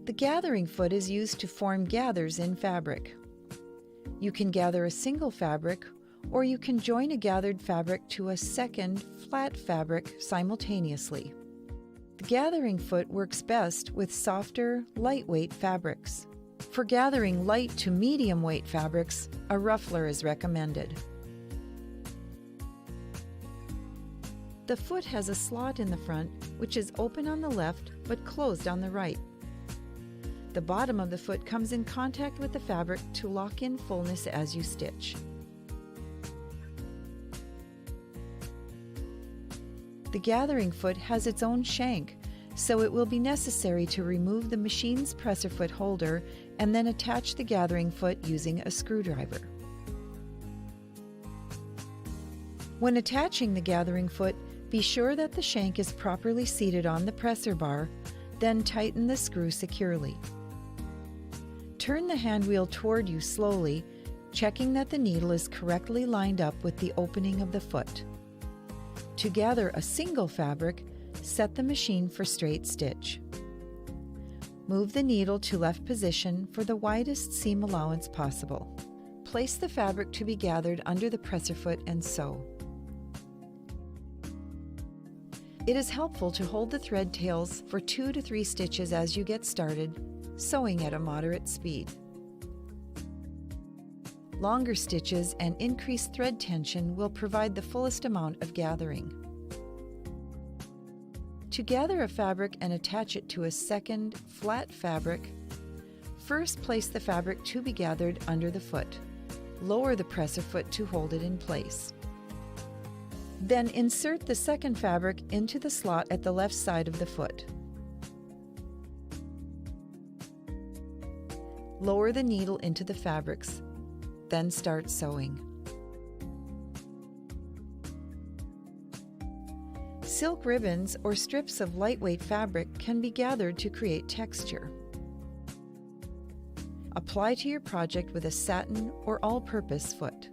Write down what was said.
The gathering foot is used to form gathers in fabric. You can gather a single fabric, or you can join a gathered fabric to a second, flat fabric simultaneously. The gathering foot works best with softer, lightweight fabrics. For gathering light to medium weight fabrics, a ruffler is recommended. The foot has a slot in the front, which is open on the left but closed on the right. The bottom of the foot comes in contact with the fabric to lock in fullness as you stitch. The gathering foot has its own shank, so it will be necessary to remove the machine's presser foot holder and then attach the gathering foot using a screwdriver. When attaching the gathering foot, be sure that the shank is properly seated on the presser bar, then tighten the screw securely. Turn the handwheel toward you slowly, checking that the needle is correctly lined up with the opening of the foot. To gather a single fabric, set the machine for straight stitch. Move the needle to left position for the widest seam allowance possible. Place the fabric to be gathered under the presser foot and sew. It is helpful to hold the thread tails for 2 to 3 stitches as you get started, sewing at a moderate speed. Longer stitches and increased thread tension will provide the fullest amount of gathering. To gather a fabric and attach it to a second, flat fabric, first place the fabric to be gathered under the foot. Lower the presser foot to hold it in place. Then insert the second fabric into the slot at the left side of the foot. Lower the needle into the fabrics, then start sewing. Silk ribbons or strips of lightweight fabric can be gathered to create texture. Apply to your project with a satin or all-purpose foot.